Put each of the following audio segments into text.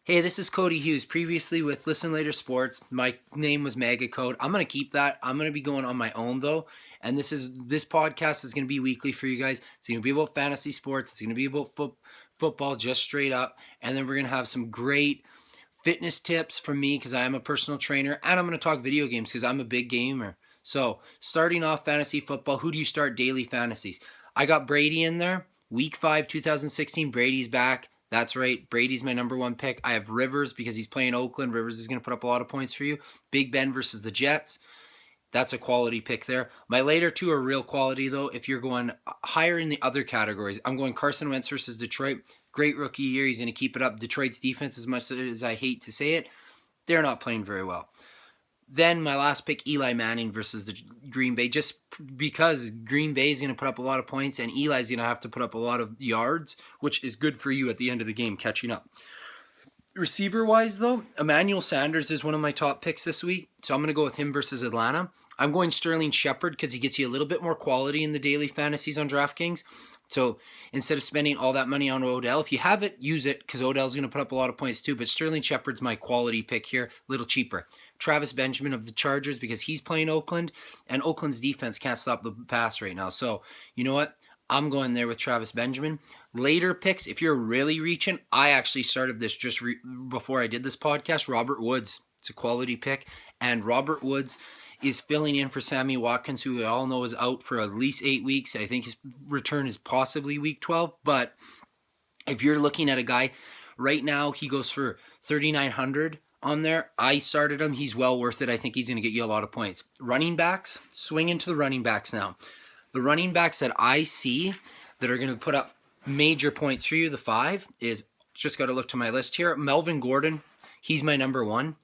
Hey, this is Cody Hughes. Previously with Listen Later Sports, my name was Mega Code. I'm gonna keep that. I'm gonna be going on my own though, and this podcast is gonna be weekly for you guys. It's gonna be about fantasy sports. It's gonna be about football, just straight up, and then we're gonna have some great fitness tips from me because I am a personal trainer, and I'm gonna talk video games because I'm a big gamer. So starting off fantasy football, who do you start daily fantasies? I got Brady in there. Week 5, 2016, Brady's back. That's right. Brady's my number one pick. I have Rivers because he's playing Oakland. Rivers is going to put up a lot of points for you. Big Ben versus the Jets. That's a quality pick there. My later two are real quality, though. If you're going higher in the other categories, I'm going Carson Wentz versus Detroit. Great rookie year. He's going to keep it up. Detroit's defense, as much as I hate to say it, they're not playing very well. Then my last pick, Eli Manning versus the Green Bay, just because Green Bay is going to put up a lot of points and Eli's going to have to put up a lot of yards, which is good for you at the end of the game catching up. Receiver-wise, though, Emmanuel Sanders is one of my top picks this week, so I'm going to go with him versus Atlanta. I'm going Sterling Shepard because he gets you a little bit more quality in the daily fantasies on DraftKings. So instead of spending all that money on Odell, if you have it, use it because Odell's going to put up a lot of points too. But Sterling Shepard's my quality pick here, a little cheaper. Travis Benjamin of the Chargers because he's playing Oakland, and Oakland's defense can't stop the pass right now. So you know what? I'm going there with Travis Benjamin. Later picks, if you're really reaching, I actually started this just before I did this podcast. Robert Woods, it's a quality pick, and Robert Woods is filling in for Sammy Watkins, who we all know is out for at least 8 weeks. I think his return is possibly week 12. But if you're looking at a guy right now, he goes for 3,900 on there. I started him. He's well worth it. I think he's going to get you a lot of points. Running backs, swing into the running backs now. The running backs that I see that are going to put up major points for you, the 5, is just got to look to my list here. Melvin Gordon, he's my number 1.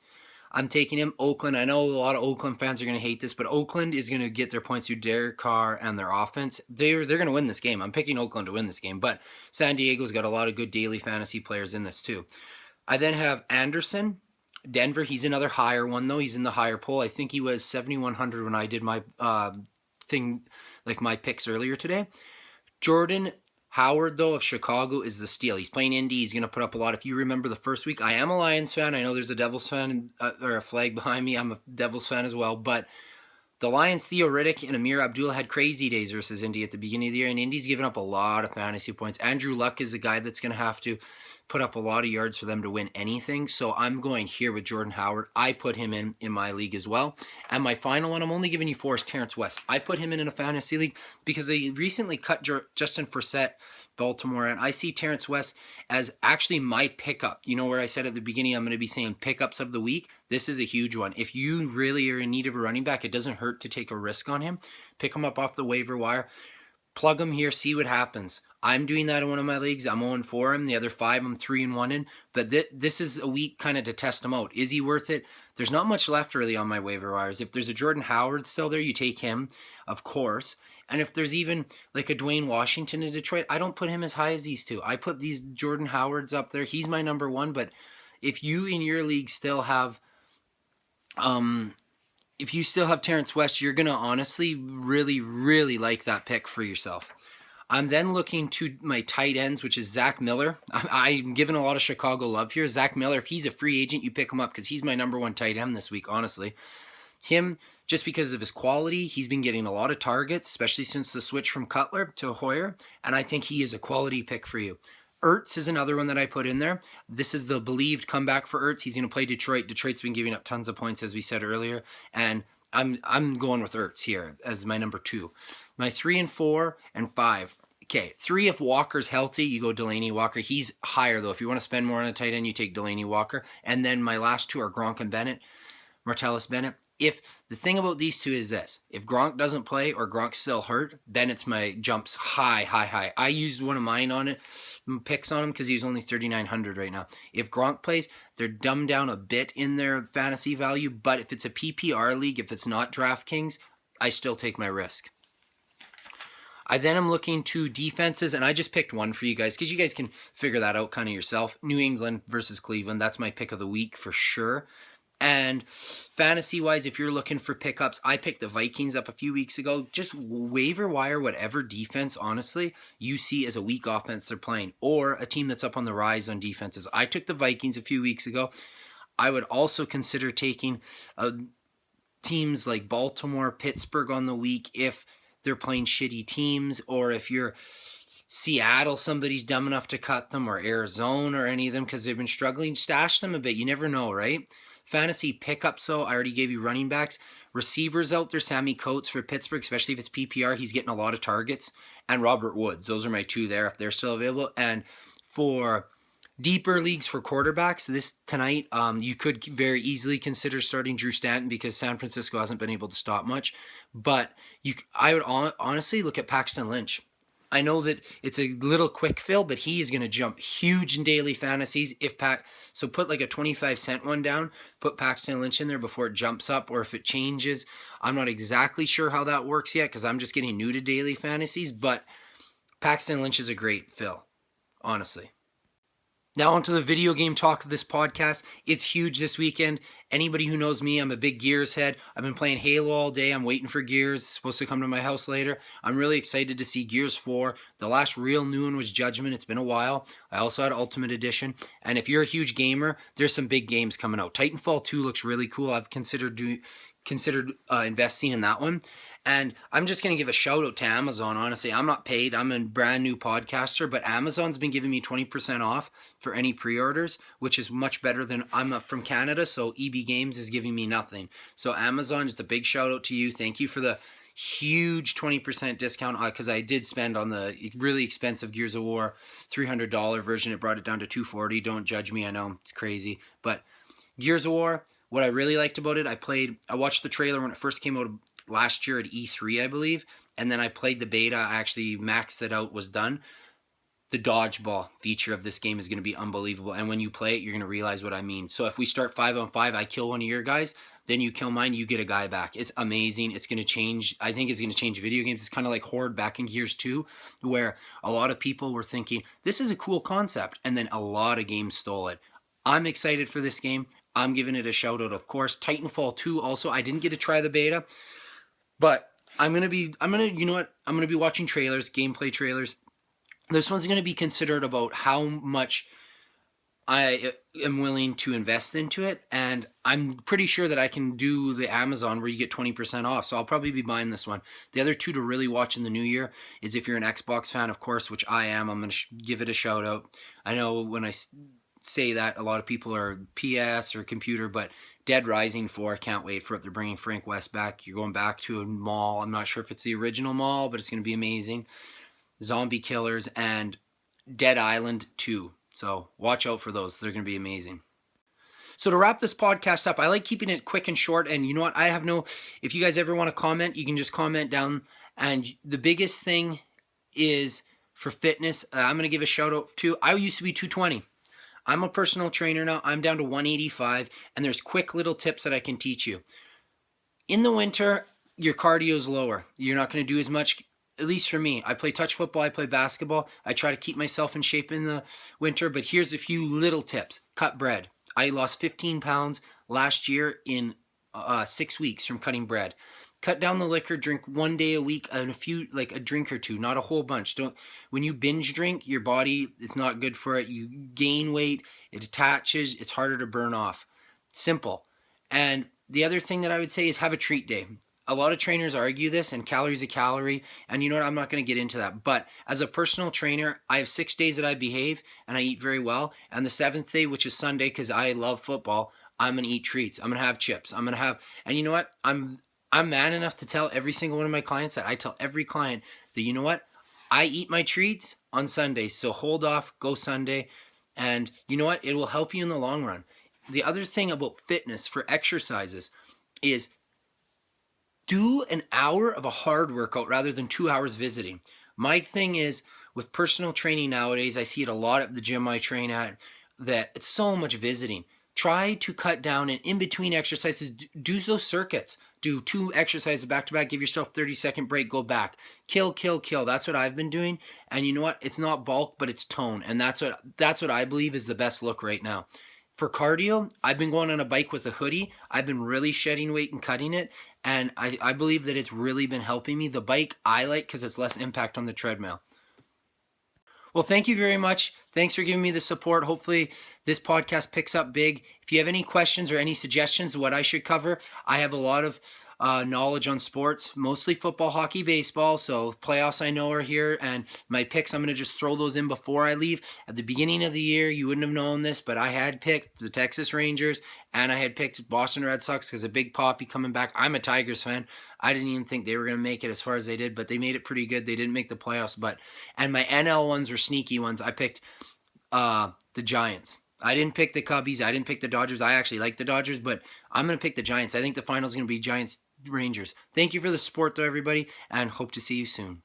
I'm taking him. Oakland, I know a lot of Oakland fans are going to hate this, but Oakland is going to get their points through Derek Carr and their offense. They're going to win this game. I'm picking Oakland to win this game, but San Diego's got a lot of good daily fantasy players in this too. I then have Anderson. Denver, he's another higher one though. He's in the higher poll. I think he was 7,100 when I did my thing, like my picks earlier today. Jordan Howard, though, of Chicago is the steal. He's playing Indy. He's going to put up a lot. If you remember the first week, I am a Lions fan. I know there's a Devils fan or a flag behind me. I'm a Devils fan as well. But the Lions, Theo Riddick and Amir Abdul had crazy days versus Indy at the beginning of the year, and Indy's given up a lot of fantasy points. Andrew Luck is a guy that's going to have to put up a lot of yards for them to win anything. So I'm going here with Jordan Howard. I put him in my league as well. And my final one, I'm only giving you 4, is Terrence West. I put him in a fantasy league because they recently cut Justin Forsett, Baltimore, and I see Terrence West as actually my pickup. You know where I said at the beginning I'm going to be saying pickups of the week? This is a huge one. If you really are in need of a running back, it doesn't hurt to take a risk on him. Pick him up off the waiver wire. Plug him here, see what happens. I'm doing that in one of my leagues. I'm 0-4 him. The other 5, I'm 3-1 in. But this is a week kind of to test him out. Is he worth it? There's not much left really on my waiver wires. If there's a Jordan Howard still there, you take him, of course. And if there's even like a Dwayne Washington in Detroit, I don't put him as high as these two. I put these Jordan Howards up there. He's my number 1. But if you in your league still have Terrence West, you're going to honestly really, really like that pick for yourself. I'm then looking to my tight ends, which is Zach Miller. I'm giving a lot of Chicago love here. Zach Miller, if he's a free agent, you pick him up because he's my number 1 tight end this week, honestly. Him, just because of his quality, he's been getting a lot of targets, especially since the switch from Cutler to Hoyer, and I think he is a quality pick for you. Ertz is another one that I put in there. This is the believed comeback for Ertz. He's going to play Detroit. Detroit's been giving up tons of points, as we said earlier, and I'm going with Ertz here as my number 2. My 3 and 4 and 5. Okay, 3, if Walker's healthy, you go Delaney Walker. He's higher, though. If you want to spend more on a tight end, you take Delaney Walker. And then my last 2 are Gronk and Bennett, Martellus Bennett. If the thing about these 2 is this, if Gronk doesn't play or Gronk's still hurt, Bennett's my jumps high. I used one of mine on it, picks on him because he's only 3,900 right now. If Gronk plays, they're dumbed down a bit in their fantasy value, but if it's a PPR league, if it's not DraftKings, I still take my risk. I then am looking to defenses, and I just picked one for you guys because you guys can figure that out kind of yourself. New England versus Cleveland, that's my pick of the week for sure. And fantasy-wise, if you're looking for pickups, I picked the Vikings up a few weeks ago. Just waiver wire whatever defense, honestly, you see as a weak offense they're playing, or a team that's up on the rise on defenses. I took the Vikings a few weeks ago. I would also consider taking teams like Baltimore, Pittsburgh on the week if they're playing shitty teams, or if you're Seattle, somebody's dumb enough to cut them, or Arizona, or any of them because they've been struggling. Stash them a bit. You never know, right? Fantasy pickups, though, I already gave you running backs. Receivers out there, Sammy Coates for Pittsburgh, especially if it's PPR, he's getting a lot of targets. And Robert Woods. Those are my two there if they're still available. And for deeper leagues for quarterbacks, this tonight, you could very easily consider starting Drew Stanton because San Francisco hasn't been able to stop much. But I would honestly look at Paxton Lynch. I know that it's a little quick fill, but he is going to jump huge in daily fantasies. So put like a 25-cent one down, put Paxton Lynch in there before it jumps up, or if it changes. I'm not exactly sure how that works yet because I'm just getting new to daily fantasies, but Paxton Lynch is a great fill, honestly. Now onto the video game talk of this podcast. It's huge this weekend. Anybody who knows me, I'm a big Gears head. I've been playing Halo all day. I'm waiting for Gears. It's supposed to come to my house later. I'm really excited to see Gears 4. The last real new one was Judgment. It's been a while. I also had Ultimate Edition. And if you're a huge gamer, there's some big games coming out. Titanfall 2 looks really cool. I've considered investing in that one. And I'm just going to give a shout out to Amazon. Honestly, I'm not paid. I'm a brand new podcaster, but Amazon's been giving me 20% off for any pre-orders, which is much better than I'm from Canada. So EB Games is giving me nothing. So Amazon, just a big shout out to you. Thank you for the huge 20% discount because I did spend on the really expensive Gears of War $300 version. It brought it down to $240. Don't judge me. I know it's crazy, but Gears of War, what I really liked about it, I watched the trailer when it first came out last year at E3, I believe, and then I played the beta. I actually maxed it out, was done. The dodgeball feature of this game is going to be unbelievable, and when you play it, you're going to realize what I mean. So if we start 5-on-5, I kill one of your guys, then you kill mine, you get a guy back. It's amazing. It's going to change. I think it's going to change video games. It's kind of like Horde back in Gears 2, where a lot of people were thinking, this is a cool concept, and then a lot of games stole it. I'm excited for this game. I'm giving it a shout out, of course. Titanfall 2 also, I didn't get to try the beta, but I'm going to be watching trailers, gameplay trailers. This one's going to be considered about how much I am willing to invest into it, and I'm pretty sure that I can do the Amazon where you get 20% off, so I'll probably be buying this one. The other two to really watch in the new year is if you're an Xbox fan, of course, which I am. I'm going to give it a shout out. I know when I say that a lot of people are PS or computer, but Dead Rising 4, can't wait for it. They're bringing Frank West back. You're going back to a mall. I'm not sure if it's the original mall, but it's going to be amazing. Zombie Killers and Dead Island 2. So watch out for those. They're going to be amazing. So to wrap this podcast up, I like keeping it quick and short. And you know what? If you guys ever want to comment, you can just comment down. And the biggest thing is for fitness, I'm going to give a shout out to, I used to be 220. I'm a personal trainer now. I'm down to 185, and there's quick little tips that I can teach you. In the winter, your cardio is lower. You're not going to do as much, at least for me. I play touch football. I play basketball. I try to keep myself in shape in the winter, but here's a few little tips. Cut bread. I lost 15 pounds last year in 6 weeks from cutting bread. Cut down the liquor, drink 1 day a week, and a drink or two, not a whole bunch. When you binge drink, your body, it's not good for it. You gain weight, it attaches, it's harder to burn off. Simple. And the other thing that I would say is have a treat day. A lot of trainers argue this, and calories a calorie, and you know what, I'm not going to get into that. But as a personal trainer, I have 6 days that I behave, and I eat very well. And the 7th day, which is Sunday, because I love football, I'm going to eat treats. I'm going to have chips. And you know what, I'm man enough to tell every single one of my clients that I tell every client that, you know what, I eat my treats on Sundays. So hold off, go Sunday. And you know what, it will help you in the long run. The other thing about fitness for exercises is do an hour of a hard workout rather than 2 hours visiting. My thing is with personal training nowadays, I see it a lot at the gym I train at, that it's so much visiting. Try to cut down, and in between exercises, do those circuits. Do 2 exercises back to back. Give yourself 30-second break. Go back. Kill. That's what I've been doing. And you know what? It's not bulk, but it's tone. And that's what I believe is the best look right now. For cardio, I've been going on a bike with a hoodie. I've been really shedding weight and cutting it. And I believe that it's really been helping me. The bike I like because it's less impact on the treadmill. Well, thank you very much. Thanks for giving me the support. Hopefully, this podcast picks up big. If you have any questions or any suggestions of what I should cover, I have a lot of knowledge on sports, mostly football, hockey, baseball. So playoffs I know are here, and my picks, I'm going to just throw those in before I leave. At the beginning of the year, you wouldn't have known this, but I had picked the Texas Rangers and I had picked Boston Red Sox because of Big Poppy coming back. I'm a Tigers fan. I didn't even think they were going to make it as far as they did, but they made it pretty good. They didn't make the playoffs, and my NL ones were sneaky ones. I picked the Giants. I didn't pick the Cubbies. I didn't pick the Dodgers. I actually like the Dodgers, but I'm going to pick the Giants. I think the final is going to be Giants Rangers. Thank you for the support, though, everybody, and hope to see you soon.